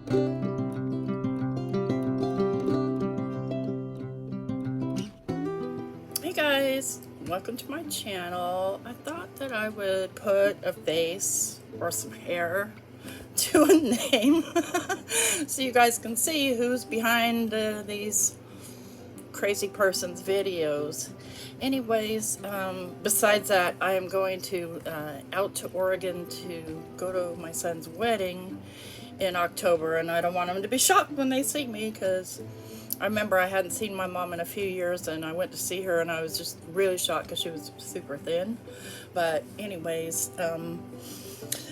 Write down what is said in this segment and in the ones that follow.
Hey guys, welcome to my channel. I thought that I would put a face or some hair to a name so you guys can see who's behind these crazy person's videos. Anyways, besides that, I am going to out to Oregon to go to my son's wedding in October, and I don't want them to be shocked when they see me, because I remember I hadn't seen my mom in a few years, and I went to see her and I was just really shocked because she was super thin. But anyways,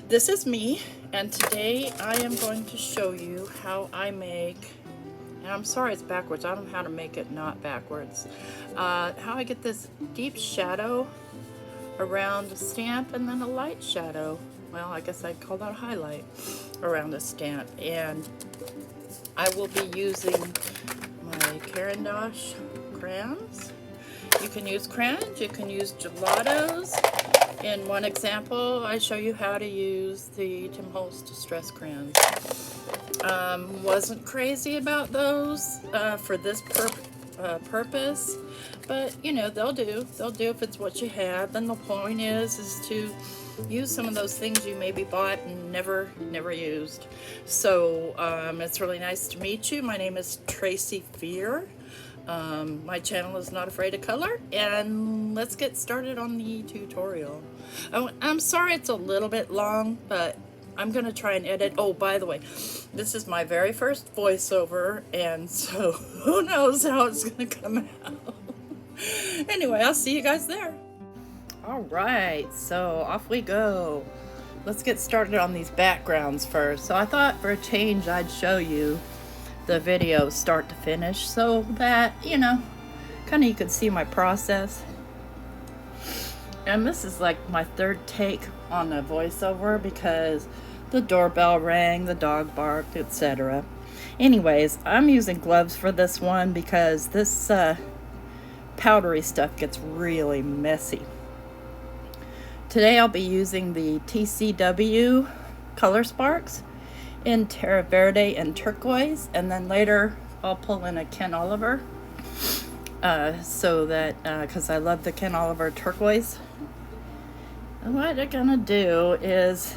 this is me, and today I am going to show you how I make, and I'm sorry it's backwards, I don't know how to make it not backwards, how I get this deep shadow around the stamp and then a light shadow, well, I guess I'd call that a highlight around the stamp. And I will be using my Caran Asch crayons. You can use crayons, you can use gelatos. In one example, I show you how to use the Tim Holtz Distress crayons. Wasn't crazy about those for this purpose, but you know, they'll do if it's what you have. And the point is to use some of those things you maybe bought and never used. So it's really nice to meet you. My name is Tracy Fear. My channel is Not Afraid of Color, and let's get started on the tutorial. I'm sorry it's a little bit long, but I'm gonna try and edit. Oh, by the way, this is my very first voiceover, and so who knows how it's gonna come out. Anyway, I'll see you guys there. All right, so off we go. Let's get started on these backgrounds first. So I thought for a change I'd show you the video start to finish so that, you know, kind of you could see my process. And this is like my third take on the voiceover because the doorbell rang, the dog barked, etc. Anyways, I'm using gloves for this one because this powdery stuff gets really messy. Today I'll be using the TCW color Sparx in Terra Verde and Turquoise, and then later I'll pull in a Ken Oliver so that because I love the Ken Oliver Turquoise. And what I'm gonna do is,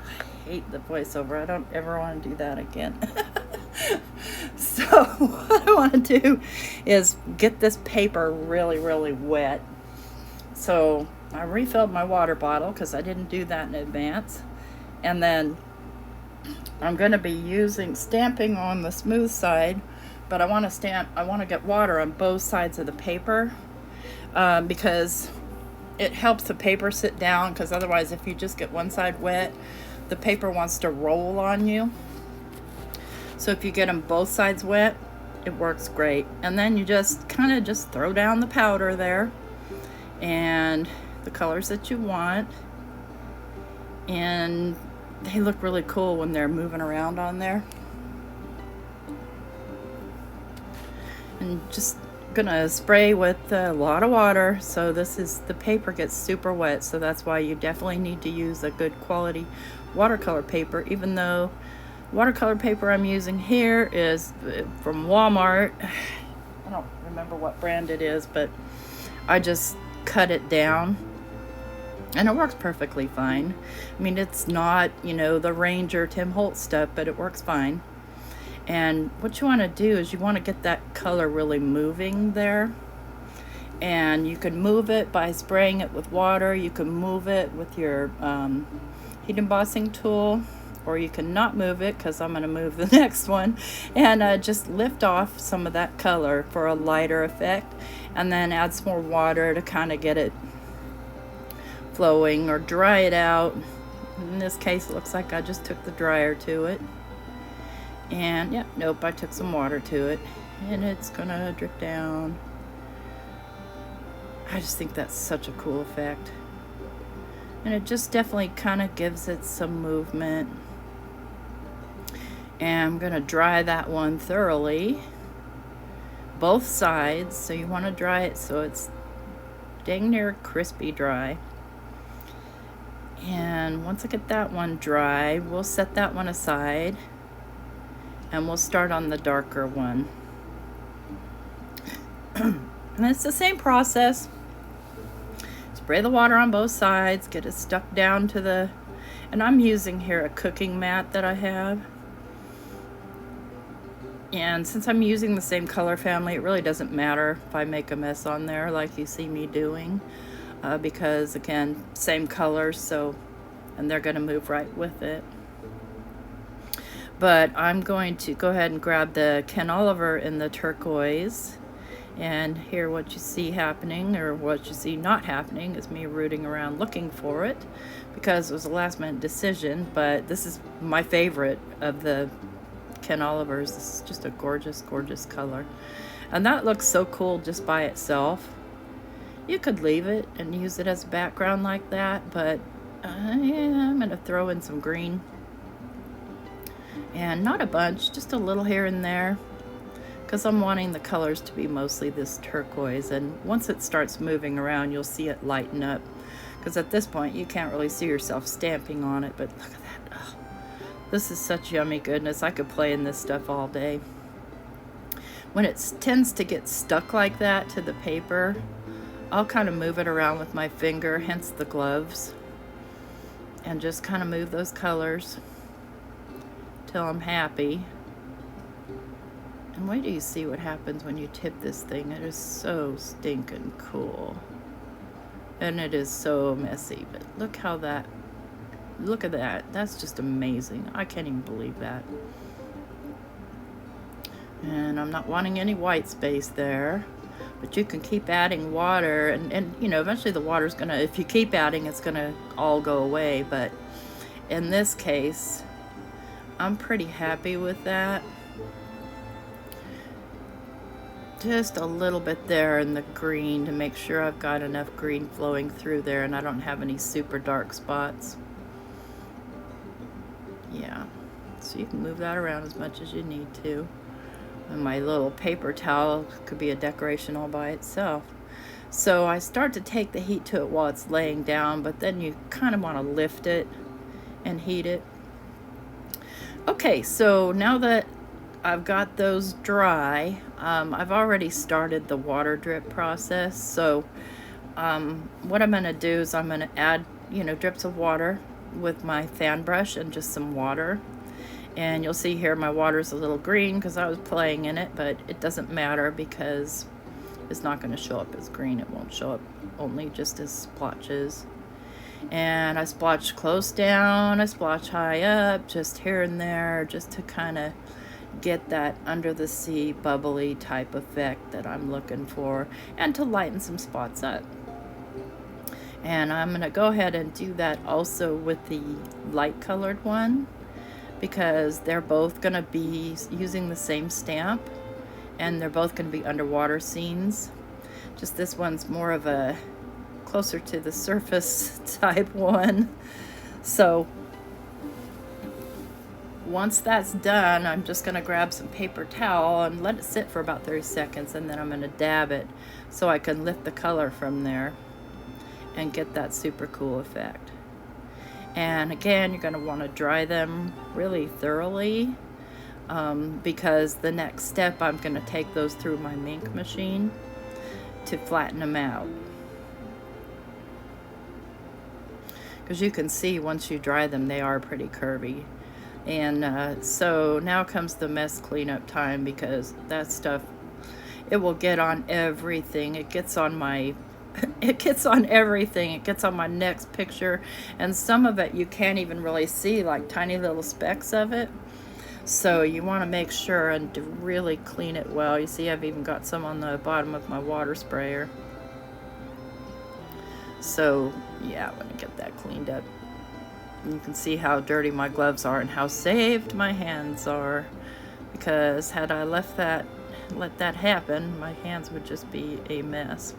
I hate the voiceover, I don't ever want to do that again. So what I want to do is get this paper really wet. So I refilled my water bottle because I didn't do that in advance, and then I'm going to be stamping on the smooth side, but I want to get water on both sides of the paper because it helps the paper sit down, because otherwise if you just get one side wet, the paper wants to roll on you. So if you get them both sides wet, it works great. And then you just kind of just throw down the powder there and the colors that you want, and they look really cool when they're moving around on there. And just gonna spray with a lot of water, so the paper gets super wet, so that's why you definitely need to use a good quality watercolor paper. Even though watercolor paper I'm using here is from Walmart, I don't remember what brand it is, but I just cut it down and it works perfectly fine. I mean, it's not, you know, the Ranger Tim Holtz stuff, but it works fine. And what you want to do is you want to get that color really moving there, and you can move it by spraying it with water. You can move it with your heat embossing tool, or you can not move it, because I'm going to move the next one, and just lift off some of that color for a lighter effect, and then add some more water to kind of get it flowing, or dry it out. In this case, it looks like I just took the dryer to it, and yeah, nope, I took some water to it, and it's gonna drip down. I just think that's such a cool effect, and it just definitely kind of gives it some movement. And I'm gonna dry that one thoroughly, both sides. So you want to dry it so it's dang near crispy dry. And once I get that one dry, we'll set that one aside. And we'll start on the darker one. And it's the same process. Spray the water on both sides, get it stuck down to the, and I'm using here a cooking mat that I have. And since I'm using the same color family, it really doesn't matter if I make a mess on there like you see me doing, because again, same colors, so, and they're gonna move right with it. But I'm going to go ahead and grab the Ken Oliver in the turquoise, and here what you see happening, or what you see not happening, is me rooting around looking for it, because it was a last minute decision. But this is my favorite of the Ken Olivers. This is just a gorgeous, gorgeous color. And that looks so cool just by itself. You could leave it and use it as a background like that, but yeah, I'm going to throw in some green. And not a bunch, just a little here and there, because I'm wanting the colors to be mostly this turquoise. And once it starts moving around, you'll see it lighten up, because at this point you can't really see yourself stamping on it. But look at that. Oh, this is such yummy goodness. I could play in this stuff all day. When it tends to get stuck like that to the paper, I'll kind of move it around with my finger, hence the gloves, and just kind of move those colors till I'm happy. And wait till you see what happens when you tip this thing. It is so stinking cool. And it is so messy, but look how that, look at that. That's just amazing. I can't even believe that. And I'm not wanting any white space there, but you can keep adding water, and you know, eventually the water's gonna, if you keep adding, it's gonna all go away. But in this case, I'm pretty happy with that. Just a little bit there in the green to make sure I've got enough green flowing through there and I don't have any super dark spots. Yeah, so you can move that around as much as you need to. And my little paper towel could be a decoration all by itself. So I start to take the heat to it while it's laying down, but then you kind of want to lift it and heat it. Okay, so now that I've got those dry, I've already started the water drip process. So what I'm going to do is I'm going to add, you know, drips of water with my fan brush and just some water. And you'll see here my water's a little green because I was playing in it, but it doesn't matter because it's not going to show up as green. It won't show up only just as splotches. And I splotch close down, I splotch high up, just here and there, just to kind of get that under the sea bubbly type effect that I'm looking for, and to lighten some spots up. And I'm going to go ahead and do that also with the light colored one, because they're both going to be using the same stamp and they're both going to be underwater scenes. Just this one's more of a closer to the surface type one. So once that's done, I'm just going to grab some paper towel and let it sit for about 30 seconds, and then I'm going to dab it so I can lift the color from there and get that super cool effect. And again, you're going to want to dry them really thoroughly, because the next step, I'm going to take those through my ink machine to flatten them out. Because you can see once you dry them, they are pretty curvy. And so now comes the mess cleanup time, because that stuff, it will get on everything. It gets on my it gets on everything. It gets on my next picture, and some of it you can't even really see, like tiny little specks of it. So you want to make sure and to really clean it well. You see I've even got some on the bottom of my water sprayer. So yeah, I'm gonna get that cleaned up. And you can see how dirty my gloves are and how saved my hands are, because had I let that happen, my hands would just be a mess.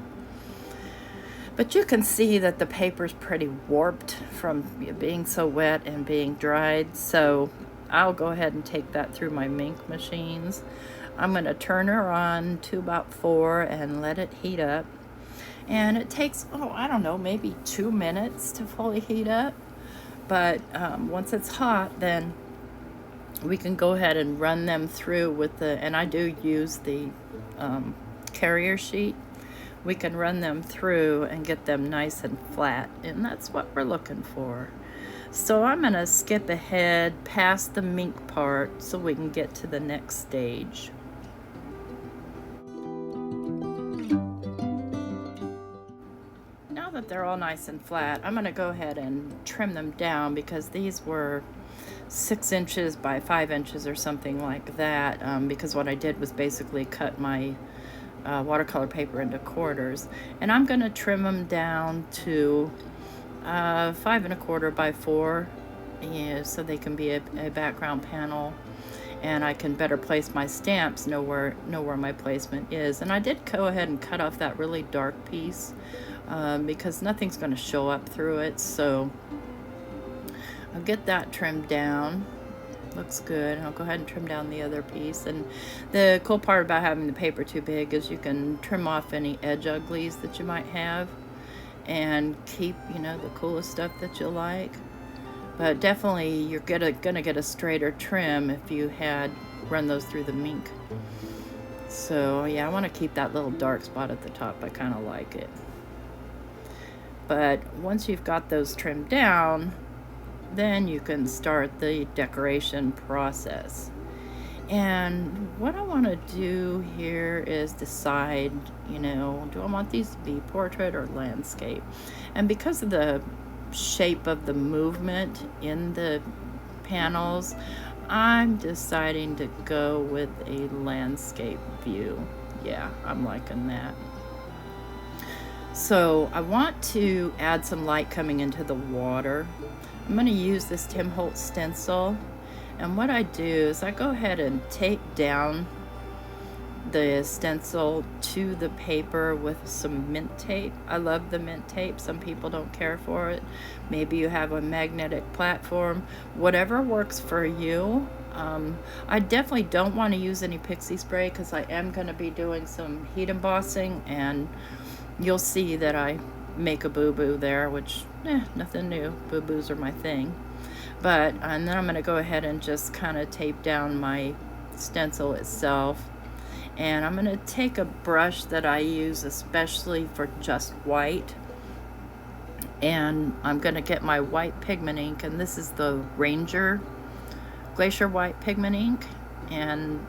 But you can see that the paper's pretty warped from being so wet and being dried. So I'll go ahead and take that through my ink machines. I'm going to turn her on to about 4 and let it heat up. And it takes, oh, I don't know, maybe 2 minutes to fully heat up. But once it's hot, then we can go ahead and run them through with the, and I do use the carrier sheet. We can run them through and get them nice and flat, and that's what we're looking for. So I'm going to skip ahead past the mink part so we can get to the next stage. Now that they're all nice and flat, I'm going to go ahead and trim them down, because these were 6 inches by 5 inches or something like that, because what I did was basically cut my watercolor paper into quarters, and I'm going to trim them down to 5 1/4 by 4, yeah, so they can be a background panel, and I can better place my stamps, know where my placement is. And I did go ahead and cut off that really dark piece because nothing's going to show up through it, so I'll get that trimmed down. Looks good. And I'll go ahead and trim down the other piece. And the cool part about having the paper too big is you can trim off any edge uglies that you might have and keep, you know, the coolest stuff that you like. But definitely you're gonna get a straighter trim if you had run those through the mink. So yeah, I want to keep that little dark spot at the top. I kind of like it. But once you've got those trimmed down, then you can start the decoration process. And what I want to do here is decide, you know, do I want these to be portrait or landscape? And because of the shape of the movement in the panels, I'm deciding to go with a landscape view. Yeah, I'm liking that. So I want to add some light coming into the water. I'm going to use this Tim Holtz stencil, and what I do is I go ahead and tape down the stencil to the paper with some mint tape. I love the mint tape. Some people don't care for it. Maybe you have a magnetic platform. Whatever works for you. I definitely don't want to use any pixie spray because I am going to be doing some heat embossing, and you'll see that I make a boo-boo there, which nothing new. Boo-boos are my thing. But and then I'm going to go ahead and just kind of tape down my stencil itself. And I'm going to take a brush that I use especially for just white, and I'm going to get my white pigment ink, and this is the Ranger Glacier White Pigment Ink, and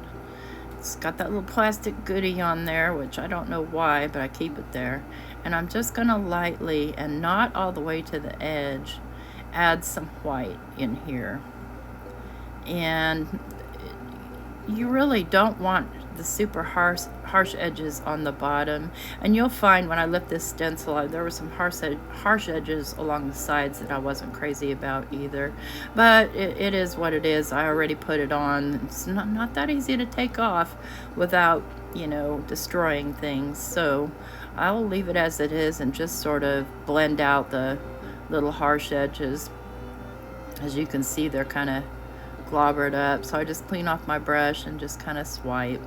it's got that little plastic goodie on there, which I don't know why, but I keep it there. And I'm just going to lightly, and not all the way to the edge, add some white in here. And you really don't want the super harsh edges on the bottom. And you'll find when I lift this stencil, there were some harsh edges along the sides that I wasn't crazy about either. But it is what it is. I already put it on. It's not that easy to take off without, you know, destroying things. So I'll leave it as it is and just sort of blend out the little harsh edges. As you can see, they're kind of globbered up, so I just clean off my brush and just kind of swipe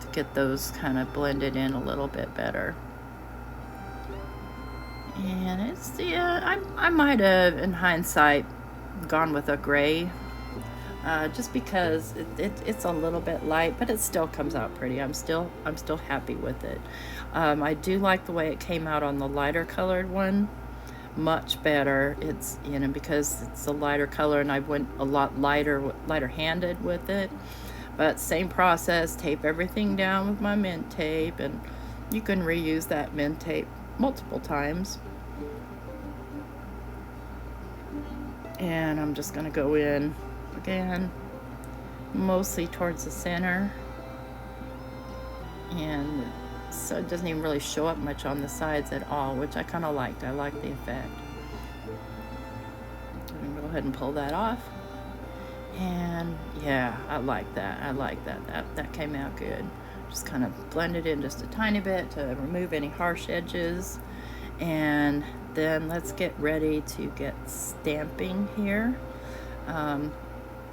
to get those kind of blended in a little bit better. And it's, yeah, I might have in hindsight gone with a gray, just because it's a little bit light, but it still comes out pretty. I'm still happy with it. I do like the way it came out on the lighter colored one. Much better. It's, you know, because it's a lighter color, and I went a lot lighter handed with it. But same process, tape everything down with my mint tape, and you can reuse that mint tape multiple times. And I'm just going to go in again, mostly towards the center, and so it doesn't even really show up much on the sides at all, which I kind of liked. I like the effect. I'm going to go ahead and pull that off. And yeah, I like that. That came out good. Just kind of blend it in just a tiny bit to remove any harsh edges. And then let's get ready to get stamping here.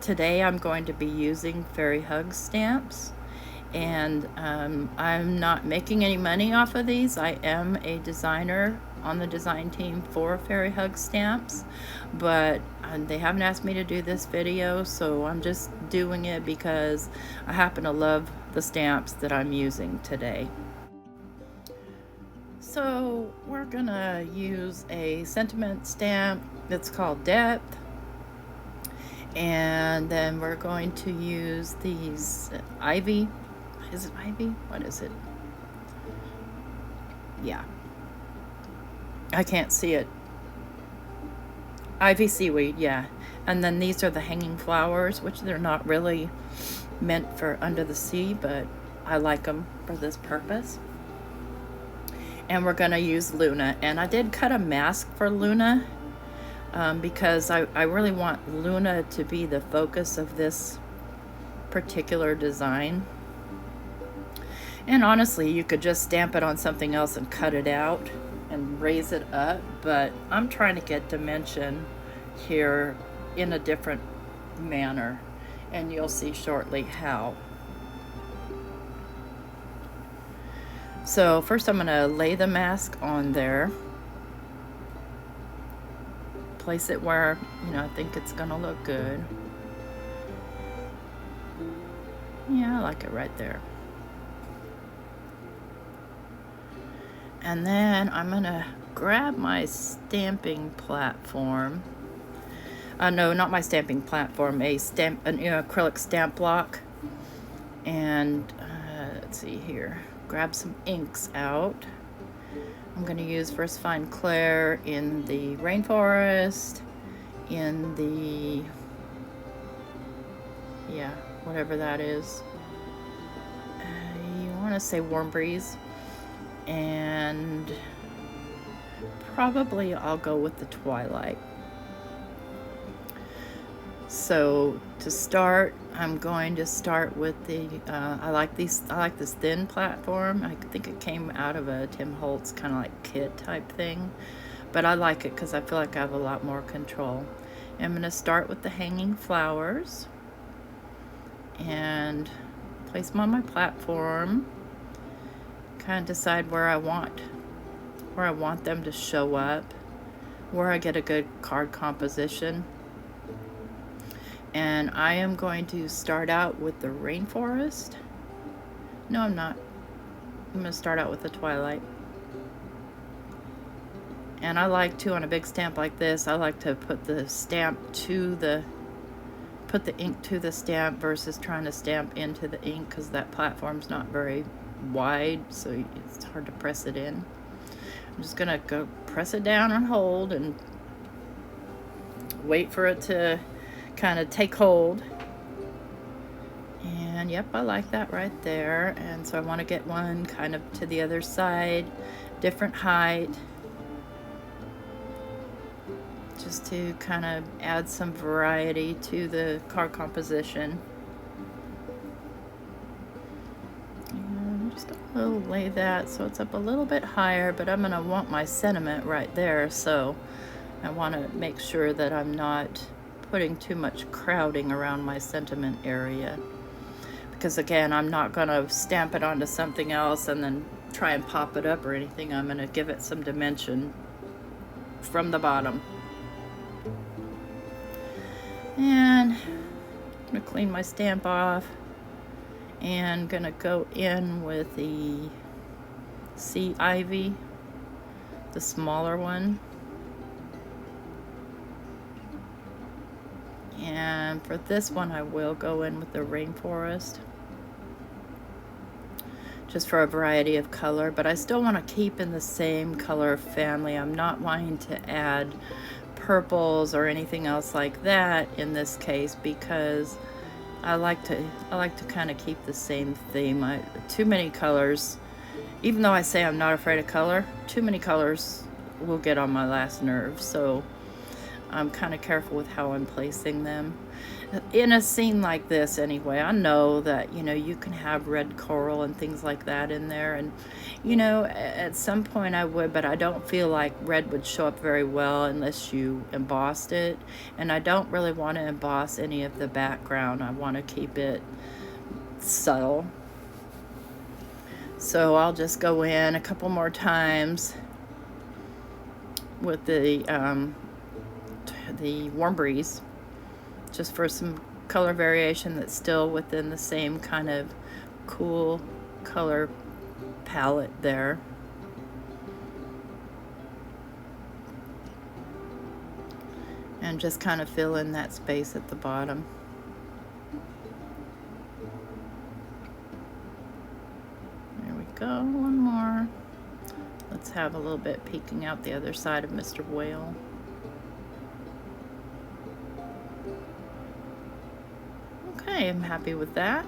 Today I'm going to be using Fairy Hug stamps. And I'm not making any money off of these. I am a designer on the design team for Fairy Hug stamps, but they haven't asked me to do this video, so I'm just doing it because I happen to love the stamps that I'm using today. So we're gonna use a sentiment stamp that's called Depth, and then we're going to use these Ivy. Is it Ivy? What is it? Yeah, I can't see it. Ivy Seaweed, yeah. And then these are the hanging flowers, which they're not really meant for under the sea, but I like them for this purpose. And we're gonna use Luna. And I did cut a mask for Luna because I really want Luna to be the focus of this particular design. And honestly, you could just stamp it on something else and cut it out and raise it up, but I'm trying to get dimension here in a different manner, and you'll see shortly how. So first I'm going to lay the mask on there, place it where, you know, I think it's going to look good. Yeah, I like it right there. And then I'm gonna grab my stamping platform. No, not my stamping platform, an acrylic stamp block. And let's see here, grab some inks out. I'm gonna use First Fine Clair in the Rainforest, in the, yeah, whatever that is. You wanna say Warm Breeze. And probably I'll go with the Twilight. So to start, I'm going to start with the I like this thin platform. I think it came out of a Tim Holtz kind of like kit type thing, but I like it because I feel like I have a lot more control. I'm going to start with the hanging flowers and place them on my platform. Kind of decide where I want them to show up, where I get a good card composition. And I am going to start out with the Rainforest. No, I'm not. I'm going to start out with the Twilight. And I like to, on a big stamp like this, I like to put the stamp to the, put the ink to the stamp versus trying to stamp into the ink, because that platform's not very wide, so it's hard to press it in. I'm just gonna go press it down and hold and wait for it to kind of take hold. And yep, I like that right there. And so I want to get one kind of to the other side, different height, just to kind of add some variety to the card composition. We'll lay that so it's up a little bit higher, but I'm gonna want my sentiment right there, so I want to make sure that I'm not putting too much crowding around my sentiment area, because again, I'm not gonna stamp it onto something else and then try and pop it up or anything. I'm gonna give it some dimension from the bottom. And I'm gonna clean my stamp off and gonna go in with the Sea Ivy, the smaller one. And for this one, I will go in with the Rainforest, just for a variety of color, but I still want to keep in the same color family. I'm not wanting to add purples or anything else like that in this case, because I like to kind of keep the same theme. Too many colors, even though I say I'm not afraid of color, too many colors will get on my last nerve. So I'm kind of careful with how I'm placing them. In a scene like this anyway, I know that, you know, you can have red coral and things like that in there. And, you know, at some point I would, but I don't feel like red would show up very well unless you embossed it. And I don't really want to emboss any of the background. I want to keep it subtle. So I'll just go in a couple more times with the Warm Breeze, just for some color variation that's still within the same kind of cool color palette there. And just kind of fill in that space at the bottom. There we go, one more. Let's have a little bit peeking out the other side of Mr. Whale. Okay, I'm happy with that.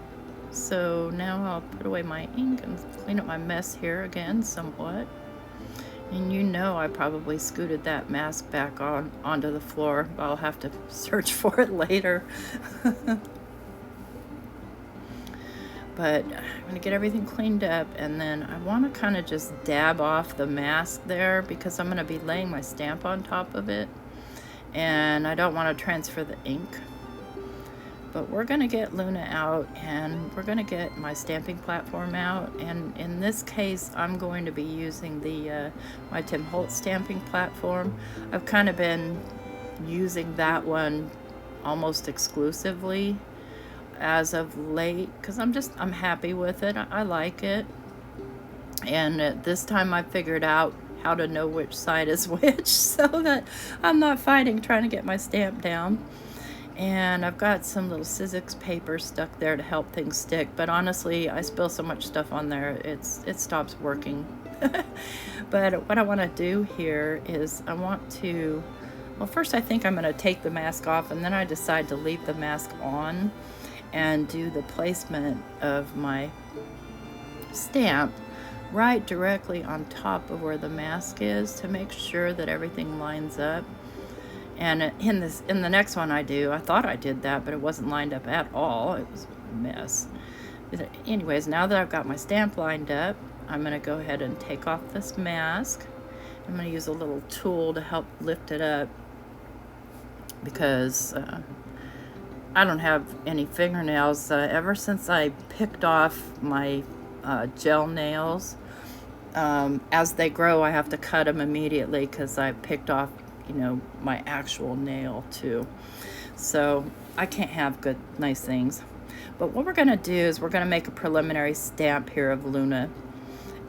So now I'll put away my ink and clean up my mess here again somewhat. And you know I probably scooted that mask back onto the floor. I'll have to search for it later. But I'm going to get everything cleaned up, and then I want to kind of just dab off the mask there because I'm going to be laying my stamp on top of it. And I don't want to transfer the ink. But we're going to get Luna out, and we're going to get my stamping platform out. And in this case, I'm going to be using the my Tim Holtz stamping platform. I've kind of been using that one almost exclusively as of late because I'm happy with it. I like it. And this time I figured out how to know which side is which so that I'm not fighting trying to get my stamp down. And I've got some little Sizzix paper stuck there to help things stick, but honestly I spill so much stuff on there it stops working. But what I want to do here is I want to, well, first I think I'm going to take the mask off, and then I decide to leave the mask on and do the placement of my stamp right directly on top of where the mask is to make sure that everything lines up. And in the next one I thought I did that, but it wasn't lined up at all. It was a mess. Anyways, now that I've got my stamp lined up, I'm going to go ahead and take off this mask. I'm going to use a little tool to help lift it up because I don't have any fingernails. Ever since I picked off my gel nails, as they grow I have to cut them immediately because I picked off, you know, my actual nail too. So I can't have good, nice things. But what we're going to do is we're going to make a preliminary stamp here of Luna.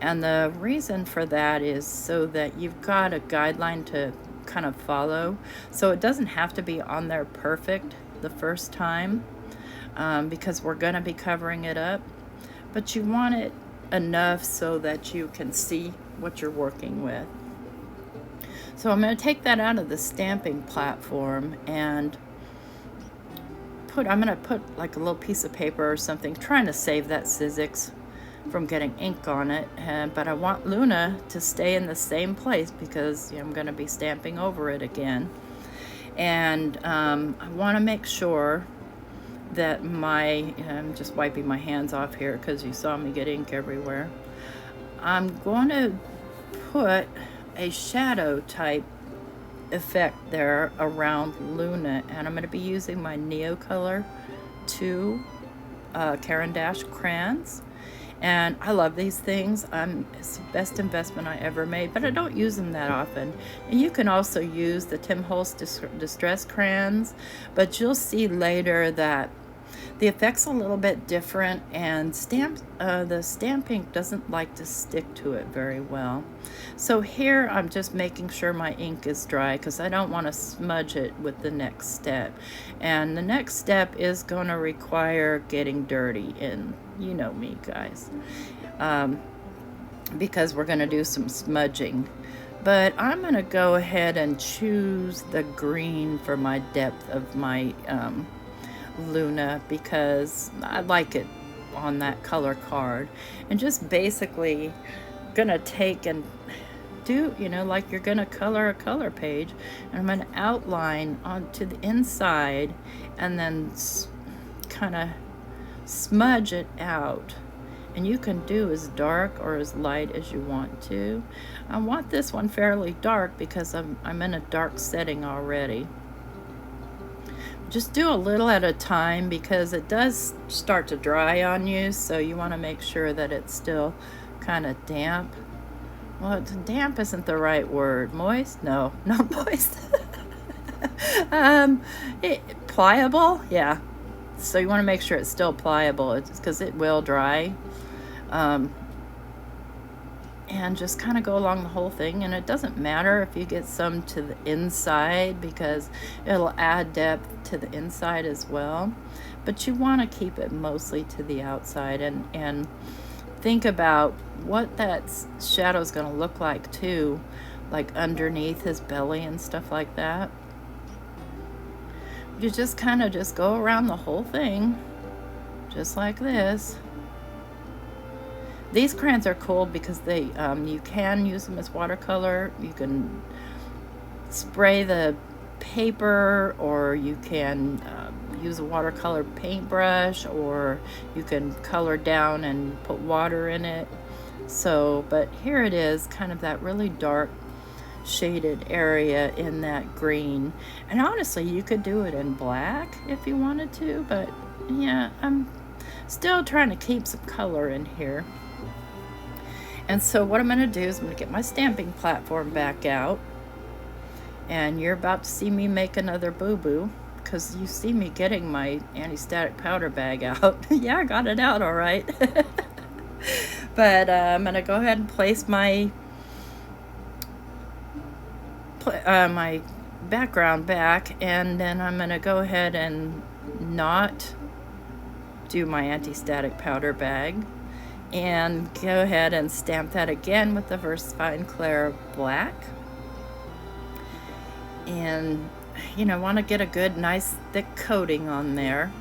And the reason for that is so that you've got a guideline to kind of follow. So it doesn't have to be on there perfect the first time because we're going to be covering it up. But you want it enough so that you can see what you're working with. So I'm going to take that out of the stamping platform and I'm going to put like a little piece of paper or something, trying to save that Sizzix from getting ink on it. But I want Luna to stay in the same place because I'm going to be stamping over it again. And I want to make sure that I'm just wiping my hands off here because you saw me get ink everywhere. I'm going to put a shadow type effect there around Luna, and I'm going to be using my Neocolor 2 Caran crayons, and I love these things. It's the best investment I ever made, but I don't use them that often. And you can also use the Tim Holtz Distress crayons, but you'll see later that the effect's a little bit different, and the stamp ink doesn't like to stick to it very well. So here I'm just making sure my ink is dry because I don't want to smudge it with the next step. And the next step is going to require getting dirty, and you know me, guys, because we're going to do some smudging. But I'm going to go ahead and choose the green for my depth of my Luna because I like it on that color card. And just basically gonna take and do, like you're gonna color a color page, and I'm gonna outline onto the inside and then kind of smudge it out. And you can do as dark or as light as you want to. I want this one fairly dark because I'm in a dark setting already. Just do a little at a time because it does start to dry on you, so you want to make sure that it's still kind of damp. Well, damp isn't the right word. Moist? No, not moist. Pliable? Yeah. So you want to make sure it's still pliable, because it will dry. And just kind of go along the whole thing, and it doesn't matter if you get some to the inside, because it'll add depth to the inside as well, but you want to keep it mostly to the outside, and think about what that shadow is going to look like too, like underneath his belly and stuff like that. You just kind of just go around the whole thing just like this. These crayons are cool because they you can use them as watercolor. You can spray the paper, or you can use a watercolor paintbrush, or you can color down and put water in it. So, but here it is, kind of that really dark shaded area in that green. And honestly, you could do it in black if you wanted to, but yeah, I'm still trying to keep some color in here. And so what I'm going to do is I'm going to get my stamping platform back out. And you're about to see me make another boo-boo, because you see me getting my anti-static powder bag out. Yeah, I got it out all right. But I'm going to go ahead and place my my background back, and then I'm going to go ahead and not do my anti-static powder bag, and go ahead and stamp that again with the VersaFine Clear Black. And you know, want to get a good nice thick coating on there.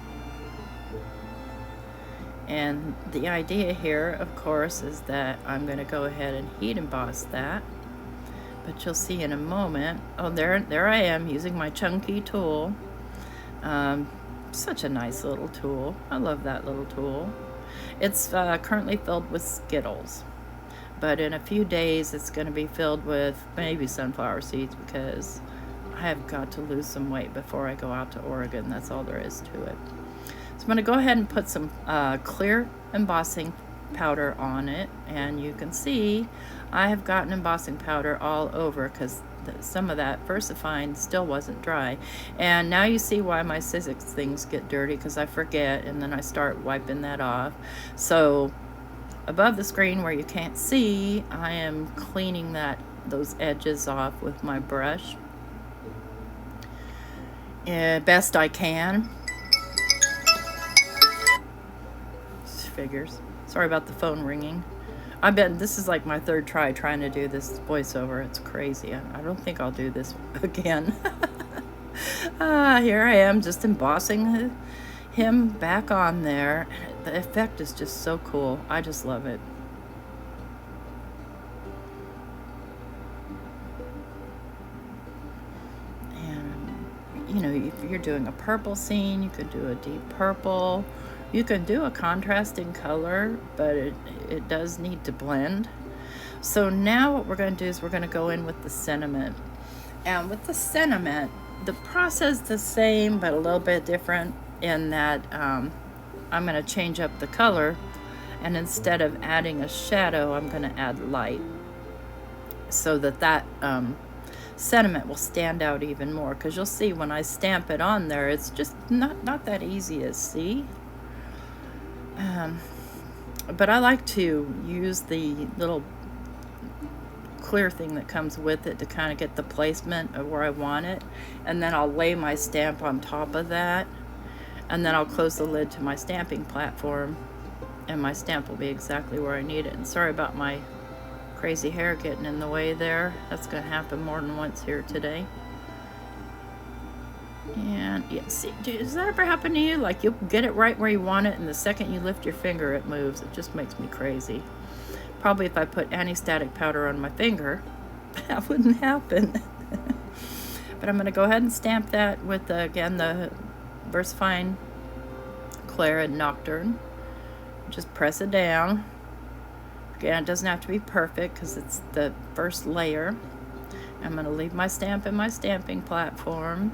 And the idea here, of course, is that I'm going to go ahead and heat emboss that. But you'll see in a moment. Oh, there I am using my chunky tool. Such a nice little tool. I love that little tool. It's currently filled with Skittles, but in a few days it's going to be filled with maybe sunflower seeds, because I have got to lose some weight before I go out to Oregon. That's all there is to it. So I'm going to go ahead and put some clear embossing powder on it, and you can see I have gotten embossing powder all over, because some of that VersaFine still wasn't dry. And now you see why my Sizzix things get dirty, because I forget and then I start wiping that off. So above the screen where you can't see, I am cleaning those edges off with my brush best I can. Figures. Sorry about the phone ringing. I bet this is like my third try trying to do this voiceover. It's crazy. I don't think I'll do this again. Here I am just embossing him back on there. The effect is just so cool. I just love it. And you know, if you're doing a purple scene, you could do a deep purple. You can do a contrasting color, but it does need to blend. So now what we're going to do is we're going to go in with the sentiment. And with the sentiment, the process is the same, but a little bit different in that I'm going to change up the color. And instead of adding a shadow, I'm going to add light, so that sentiment will stand out even more. Because you'll see when I stamp it on there, it's just not that easy to see. But I like to use the little clear thing that comes with it to kind of get the placement of where I want it, and then I'll lay my stamp on top of that, and then I'll close the lid to my stamping platform, and my stamp will be exactly where I need it. And sorry about my crazy hair getting in the way there. That's going to happen more than once here today. And yeah, see, does that ever happen to you? Like, you'll get it right where you want it, and the second you lift your finger, it moves. It just makes me crazy. Probably if I put anti-static powder on my finger, that wouldn't happen. But I'm going to go ahead and stamp that with, again, the VersaFine Claire and Nocturne. Just press it down. Again, it doesn't have to be perfect because it's the first layer. I'm going to leave my stamp in my stamping platform.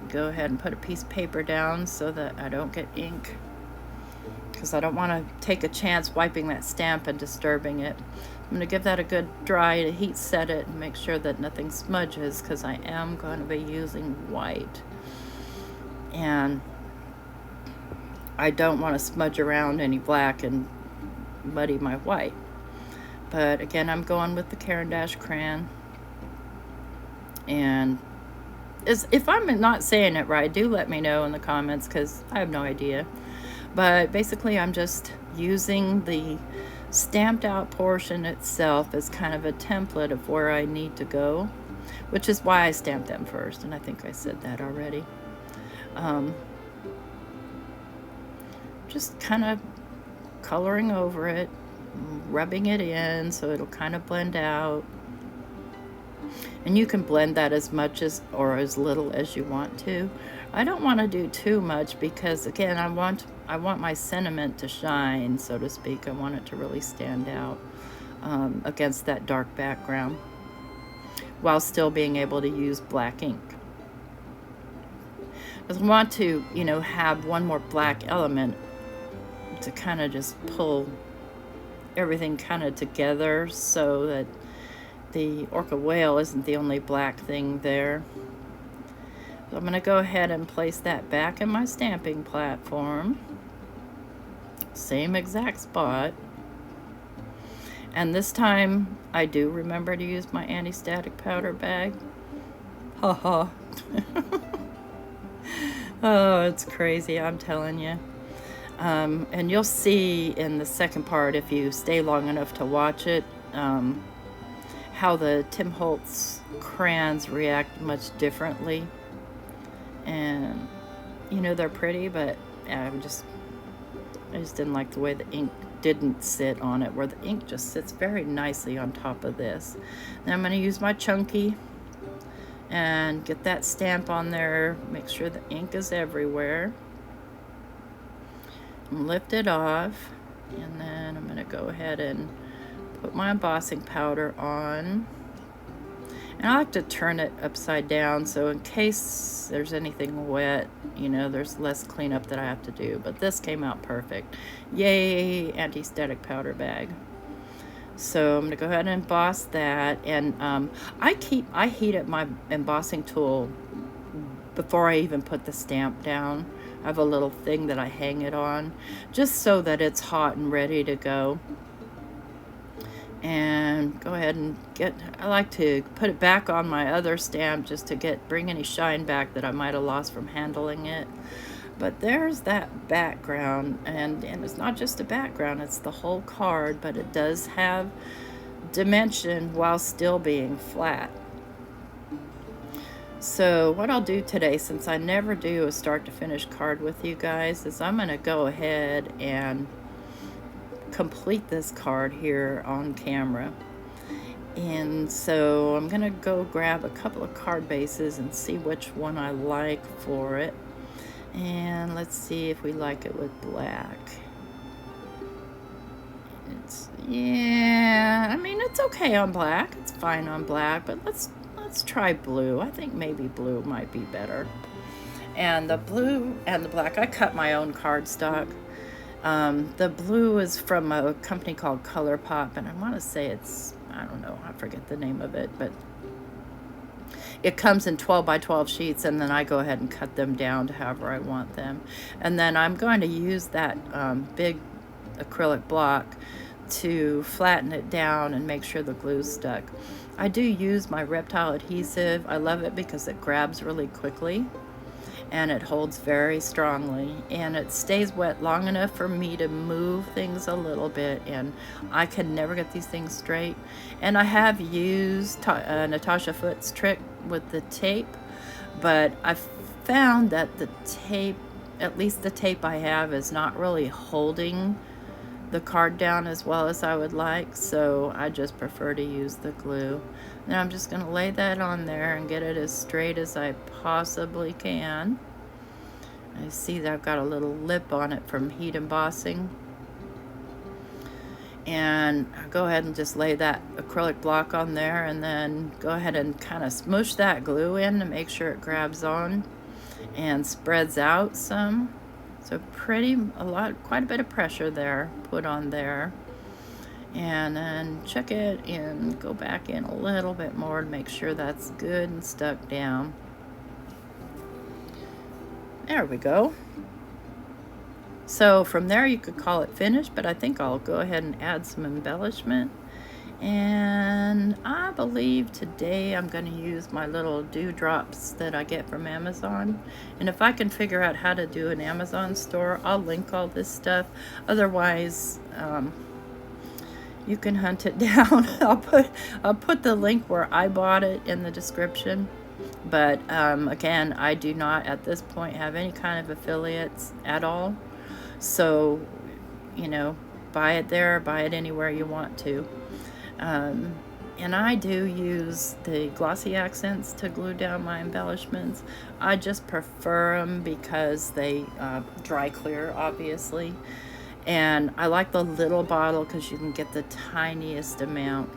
Go ahead and put a piece of paper down so that I don't get ink because I don't want to take a chance wiping that stamp and disturbing it. I'm going to give that a good dry to heat set it and make sure that nothing smudges, because I am going to be using white. And I don't want to smudge around any black and muddy my white. But again, I'm going with the Caran crayon. And if I'm not saying it right, do let me know in the comments, because I have no idea. But basically, I'm just using the stamped out portion itself as kind of a template of where I need to go, which is why I stamped them first, and I think I said that already. Just kind of coloring over it, rubbing it in so it'll kind of blend out. And you can blend that as much as or as little as you want to. I don't want to do too much because, again, I want my sentiment to shine, so to speak. I want it to really stand out against that dark background, while still being able to use black ink. Because I want to, you know, have one more black element to kind of just pull everything kind of together, so that the orca whale isn't the only black thing there. So I'm going to go ahead and place that back in my stamping platform. Same exact spot. And this time I do remember to use my anti-static powder bag. Haha. Oh, it's crazy, I'm telling you. And you'll see in the second part, if you stay long enough to watch it, how the Tim Holtz crayons react much differently. And you know, they're pretty, but I just didn't like the way the ink didn't sit on it, where the ink just sits very nicely on top of this. Now I'm going to use my chunky and get that stamp on there, make sure the ink is everywhere, and lift it off. And then I'm going to go ahead and put my embossing powder on. And I like to turn it upside down, so in case there's anything wet, you know, there's less cleanup that I have to do. But this came out perfect. Yay, anti-static powder bag. So I'm going to go ahead and emboss that. And I heat up my embossing tool before I even put the stamp down. I have a little thing that I hang it on, just so that it's hot and ready to go. And go ahead and I like to put it back on my other stamp just to bring any shine back that I might have lost from handling it. But there's that background, and it's not just a background, it's the whole card, but it does have dimension while still being flat. So what I'll do today, since I never do a start to finish card with you guys, is I'm going to go ahead and complete this card here on camera. And so I'm gonna go grab a couple of card bases and see which one I like for it. And let's see if we like it with black. Yeah, I mean, it's okay on black, it's fine on black, but let's try blue. I think maybe blue might be better. And the blue and the black, I cut my own cardstock. The blue is from a company called ColourPop, and I want to say it's, I don't know, I forget the name of it, but it comes in 12 by 12 sheets, and then I go ahead and cut them down to however I want them. And then I'm going to use that big acrylic block to flatten it down and make sure the glue's stuck. I do use my Reptile Adhesive. I love it because it grabs really quickly, and it holds very strongly, and it stays wet long enough for me to move things a little bit, and I can never get these things straight. And I have used Natasha Foote's trick with the tape, but I found that the tape, at least the tape I have, is not really holding the card down as well as I would like, so I just prefer to use the glue. Then I'm just going to lay that on there and get it as straight as I possibly can. I see that I've got a little lip on it from heat embossing. And I'll go ahead and just lay that acrylic block on there, and then go ahead and kind of smush that glue in to make sure it grabs on and spreads out some. So quite a bit of pressure there put on there. And then check it and go back in a little bit more to make sure that's good and stuck down. There we go. So from there you could call it finished, but I think I'll go ahead and add some embellishment. And I believe today I'm going to use my little dewdrops that I get from Amazon. And if I can figure out how to do an Amazon store, I'll link all this stuff. Otherwise, you can hunt it down. I'll put the link where I bought it in the description. But again, I do not at this point have any kind of affiliates at all. So, you know, buy it there, buy it anywhere you want to. And I do use the glossy accents to glue down my embellishments. I just prefer them because they dry clear, obviously. And I like the little bottle because you can get the tiniest amount.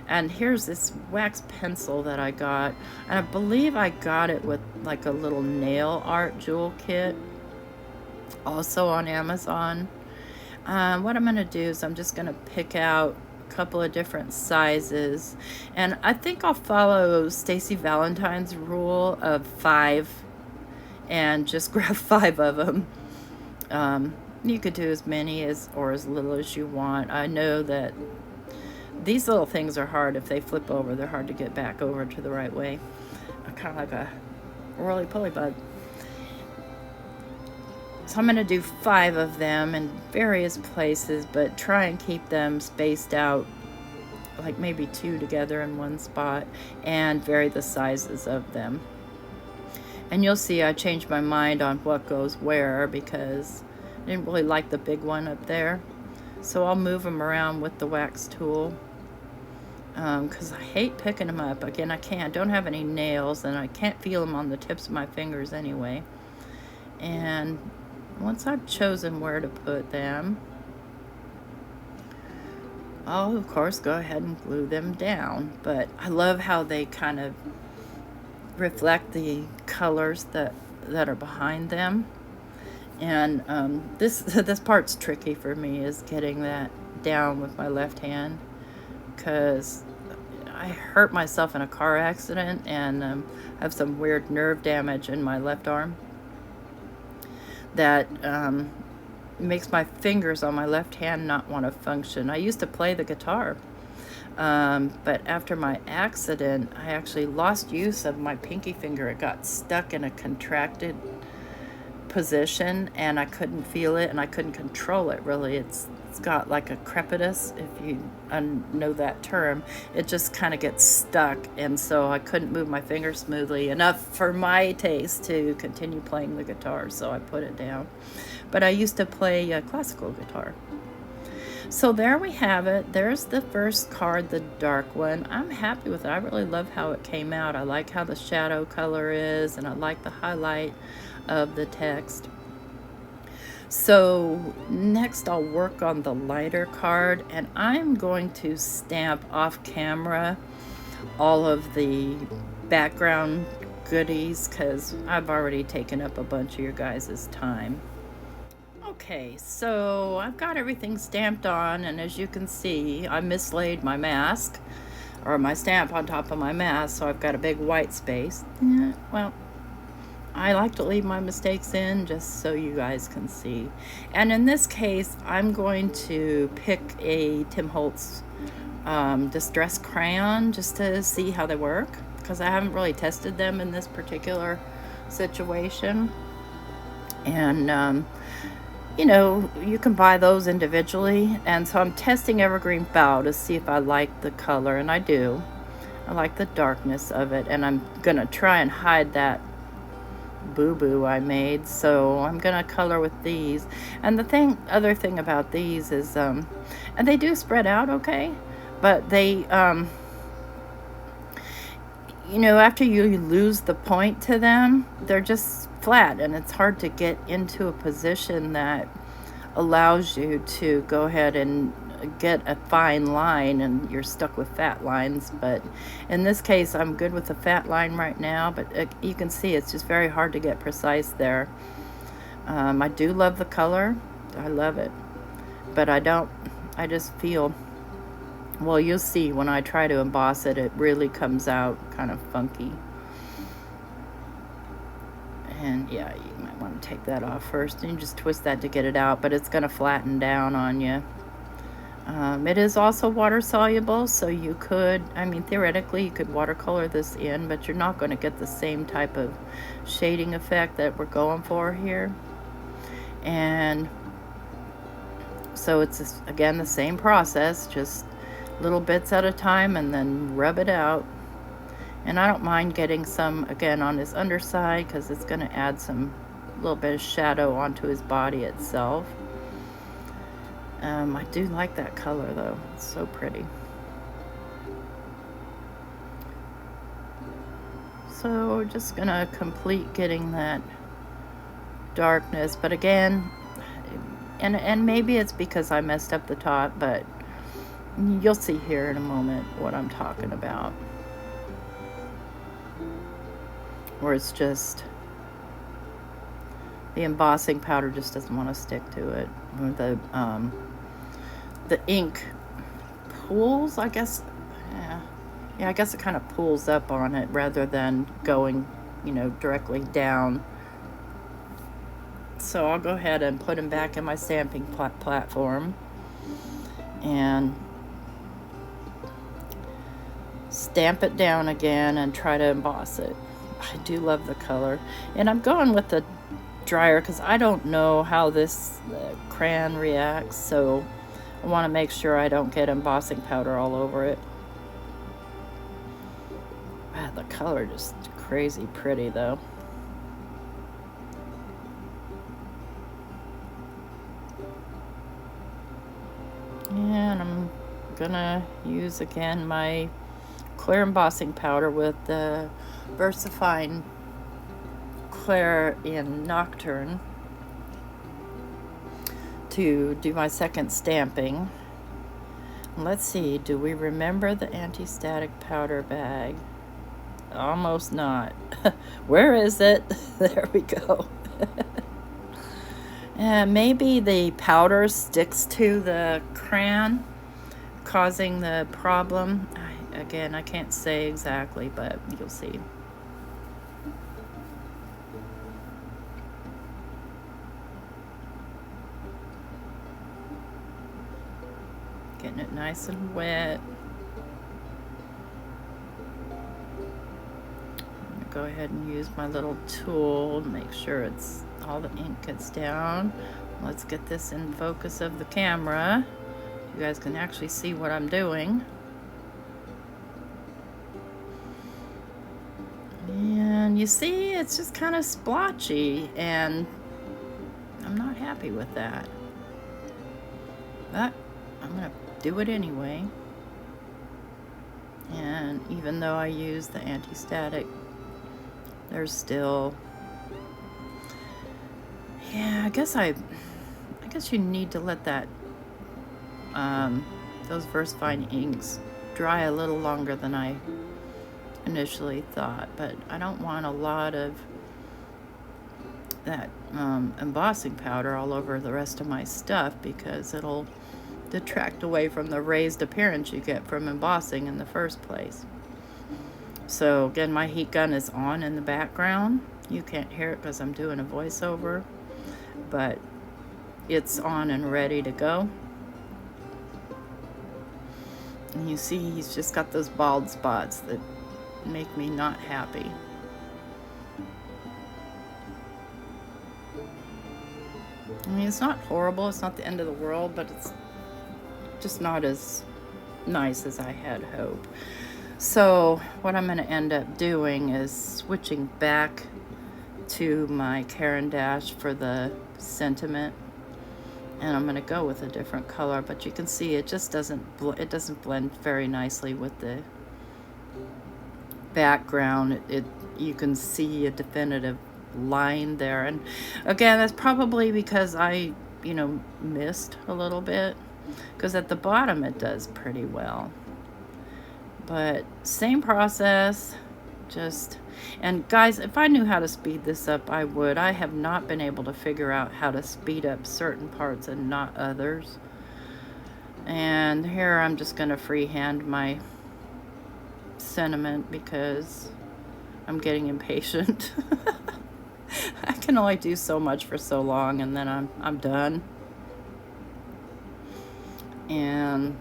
And here's this wax pencil that I got. And I believe I got it with like a little nail art jewel kit, also on Amazon. What I'm going to do is I'm just going to pick out a couple of different sizes. And I think I'll follow Stacy Valentine's rule of 5 and just grab 5 of them. You could do as many or as little as you want. I know that these little things are hard. If they flip over, they're hard to get back over to the right way. Kind of like a roly-poly bug. So I'm going to do 5 of them in various places, but try and keep them spaced out, like maybe 2 together in one spot, and vary the sizes of them. And you'll see I changed my mind on what goes where because I didn't really like the big one up there. So I'll move them around with the wax tool because I hate picking them up. Again, I don't have any nails and I can't feel them on the tips of my fingers anyway. And once I've chosen where to put them, I'll of course go ahead and glue them down. But I love how they kind of reflect the colors that are behind them. And this part's tricky for me, is getting that down with my left hand, because I hurt myself in a car accident and have some weird nerve damage in my left arm that makes my fingers on my left hand not want to function. I used to play the guitar, but after my accident I actually lost use of my pinky finger. It got stuck in a contracted position and I couldn't feel it and I couldn't control it really. It's got like a crepitus, if you know that term. It just kind of gets stuck, and so I couldn't move my finger smoothly enough for my taste to continue playing the guitar, so I put it down. But I used to play classical guitar. So there we have it. There's the first card, the dark one. I'm happy with it. I really love how it came out. I like how the shadow color is, and I like the highlight of the text. So next I'll work on the lighter card, and I'm going to stamp off camera all of the background goodies because I've already taken up a bunch of your guys' time. Okay, so I've got everything stamped on, and as you can see, I mislaid my mask, or my stamp on top of my mask, so I've got a big white space. Yeah, well, I like to leave my mistakes in just so you guys can see. And in this case, I'm going to pick a Tim Holtz Distress Crayon just to see how they work, because I haven't really tested them in this particular situation. And you know, you can buy those individually, and so I'm testing Evergreen Bow to see if I like the color, and I do. I like the darkness of it, and I'm gonna try and hide that boo-boo I made, so I'm gonna color with these. And the other thing about these is and they do spread out okay, but they you know, after you lose the point to them, they're just flat, and it's hard to get into a position that allows you to go ahead and get a fine line, and you're stuck with fat lines. But in this case, I'm good with the fat line right now, but you can see it's just very hard to get precise there. I do love the color. I love it. But I just feel, well, you'll see when I try to emboss it, it really comes out kind of funky. And yeah, you might want to take that off first and just twist that to get it out, but it's going to flatten down on you. It is also water soluble, so you could, I mean, theoretically you could watercolor this in, but you're not going to get the same type of shading effect that we're going for here. And so it's, again, the same process, just little bits at a time, and then rub it out. And I don't mind getting some, again, on his underside, because it's going to add some little bit of shadow onto his body itself. I do like that color, though. It's so pretty. So we're just going to complete getting that darkness. But again, and maybe it's because I messed up the top, but you'll see here in a moment what I'm talking about. Where it's just, the embossing powder just doesn't want to stick to it. Or the ink pools, I guess. Yeah, I guess it kind of pools up on it rather than going, you know, directly down. So I'll go ahead and put them back in my stamping platform and stamp it down again and try to emboss it. I do love the color, and I'm going with the dryer because I don't know how this crayon reacts, so I want to make sure I don't get embossing powder all over it. Wow, the color just crazy pretty though. And I'm gonna use again my clear embossing powder with the VersaFine Clear in Nocturne to do my second stamping. Let's see, do we remember the anti-static powder bag? Almost not. Where is it? There we go. And maybe the powder sticks to the crayon, causing the problem. Again, I can't say exactly, but you'll see. Getting it nice and wet. I'm gonna go ahead and use my little tool, make sure it's all the ink gets down. Let's get this in focus of the camera. You guys can actually see what I'm doing. And you see, it's just kind of splotchy, and I'm not happy with that. But I'm gonna do it anyway. And even though I use the anti-static, there's still, yeah, I guess you need to let that those VersaFine inks dry a little longer than I initially thought, but I don't want a lot of that embossing powder all over the rest of my stuff, because it'll detract away from the raised appearance you get from embossing in the first place. So again, my heat gun is on in the background. You can't hear it because I'm doing a voiceover, but it's on and ready to go. And you see he's just got those bald spots that make me not happy. I mean, it's not horrible, it's not the end of the world, but it's just not as nice as I had hoped. So what I'm going to end up doing is switching back to my Caran dash for the sentiment, and I'm going to go with a different color, but you can see it just doesn't blend very nicely with the background. You can see a definitive line there, and again, that's probably because I missed a little bit, because at the bottom it does pretty well. But same process, just, And guys, if I knew how to speed this up, I would. I have not been able to figure out how to speed up certain parts and not others. And here I'm just going to freehand my sentiment because I'm getting impatient. I can only do so much for so long, and then I'm done. And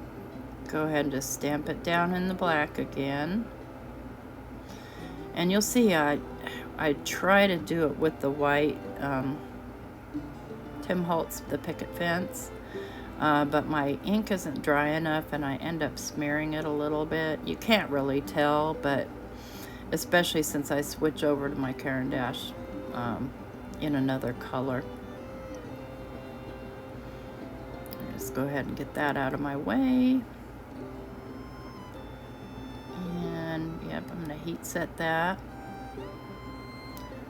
go ahead and just stamp it down in the black again. And you'll see I try to do it with the white Tim Holtz, the picket fence, but my ink isn't dry enough and I end up smearing it a little bit. You can't really tell, but especially since I switch over to my Caran Dash in another color. Just go ahead and get that out of my way. And yep, I'm going to heat set that.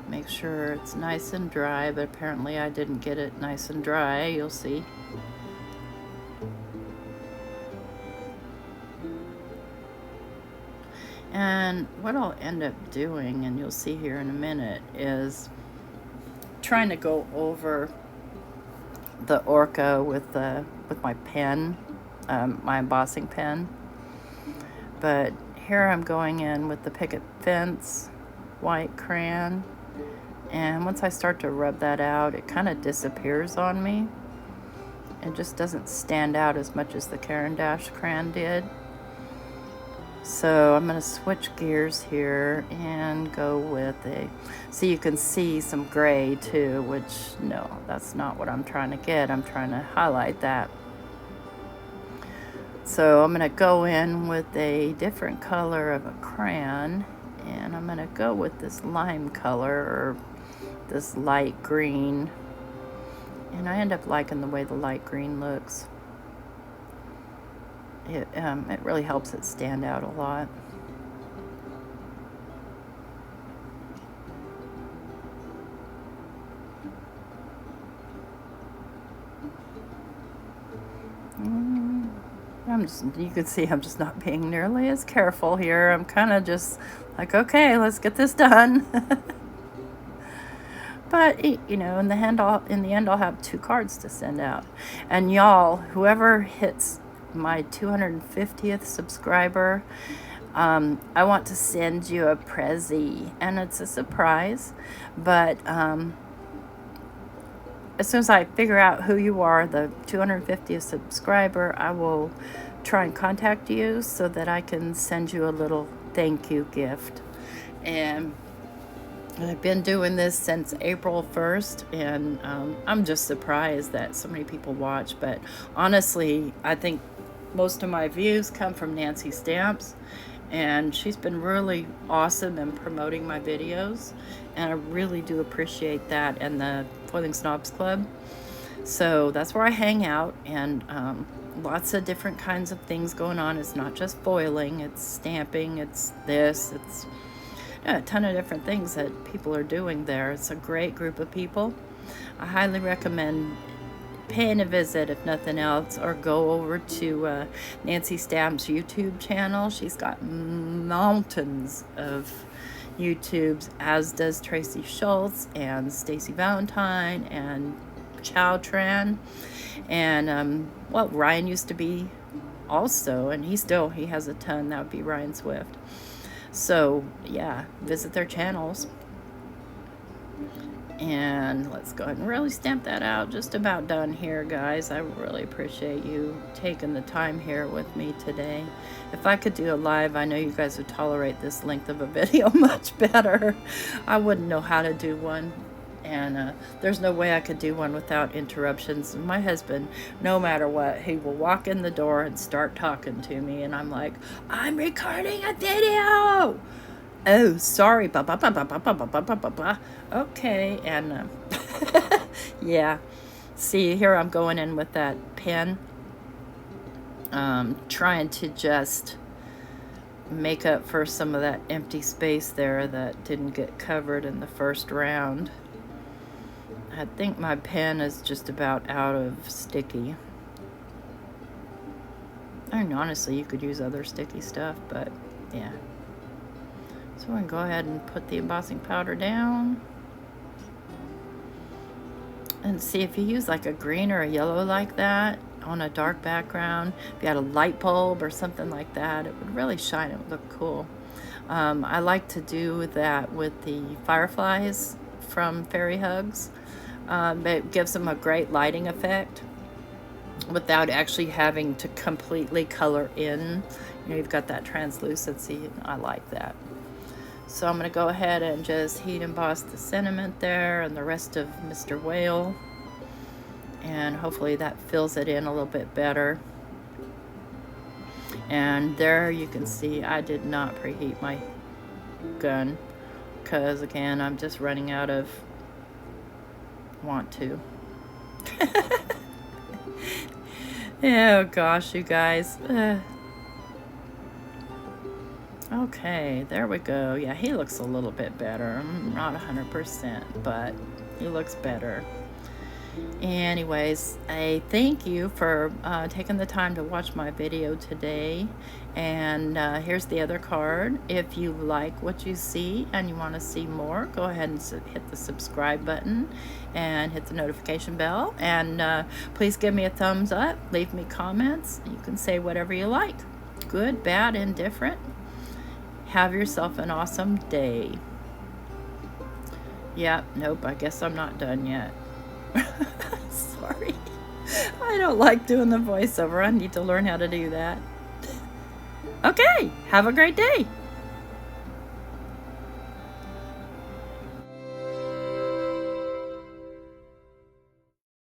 Make sure it's nice and dry, but apparently I didn't get it nice and dry. You'll see. And what I'll end up doing, and you'll see here in a minute, is trying to go over the orca with my pen, my embossing pen. But here I'm going in with the picket fence white crayon, and once I start to rub that out, it kind of disappears on me. It just doesn't stand out as much as the Caran Dash crayon did. So I'm going to switch gears here and go with so you can see some gray too, which no, that's not what I'm trying to get. I'm trying to highlight that. So I'm going to go in with a different color of a crayon, and I'm going to go with this lime color or this light green. And I end up liking the way the light green looks. It really helps it stand out a lot. You can see I'm just not being nearly as careful here. I'm kind of just like, okay, let's get this done. But, you know, in the end, I'll have 2 cards to send out. And y'all, whoever hits my 250th subscriber, I want to send you a Prezi, and it's a surprise, but as soon as I figure out who you are, the 250th subscriber, I will try and contact you so that I can send you a little thank you gift. And I've been doing this since April 1st, and I'm just surprised that so many people watch. But honestly, I think most of my views come from Nancy Stamps, and she's been really awesome in promoting my videos, and I really do appreciate that, and the Foiling Snobs Club. So that's where I hang out, and lots of different kinds of things going on. It's not just foiling, it's stamping, it's this, it's a ton of different things that people are doing there. It's a great group of people. I highly recommend paying a visit, if nothing else, or go over to Nancy Stamps' YouTube channel. She's got mountains of YouTubes, as does Tracy Schultz and Stacy Valentine and Chow Tran. And well, Ryan used to be also, and he has a ton. That would be Ryan Swift. So yeah, visit their channels. And let's go ahead and really stamp that out. Just about done here, guys. I really appreciate you taking the time here with me today. If I could do a live, I know you guys would tolerate this length of a video much better. I wouldn't know how to do one. And there's no way I could do one without interruptions. My husband, no matter what, he will walk in the door and start talking to me, and I'm like, I'm recording a video. Oh, sorry. Blah, blah, blah, blah, blah, blah, blah, blah, blah, blah. Okay, and yeah. See, here I'm going in with that pen, trying to just make up for some of that empty space there that didn't get covered in the first round. I think my pen is just about out of sticky. I mean, honestly, you could use other sticky stuff, but yeah. So So we can go ahead and put the embossing powder down. And see, if you use like a green or a yellow like that on a dark background, if you had a light bulb or something like that, it would really shine. It would look cool. I like to do that with the fireflies from Fairy Hugs. It gives them a great lighting effect without actually having to completely color in. You know, you've got that translucency, and I like that. So I'm going to go ahead and just heat emboss the sentiment there and the rest of Mr. Whale. And hopefully that fills it in a little bit better. And there you can see I did not preheat my gun because, again, I'm just running out of want to. Oh gosh, you guys. Okay, there we go. Yeah, he looks a little bit better. Not 100%, but he looks better. Anyways, I thank you for taking the time to watch my video today. And here's the other card. If you like what you see and you want to see more, go ahead and hit the subscribe button and hit the notification bell. And please give me a thumbs up. Leave me comments. You can say whatever you like. Good, bad, indifferent. Have yourself an awesome day. Yep, nope, I guess I'm not done yet. Sorry. I don't like doing the voiceover. I need to learn how to do that. Okay, have a great day.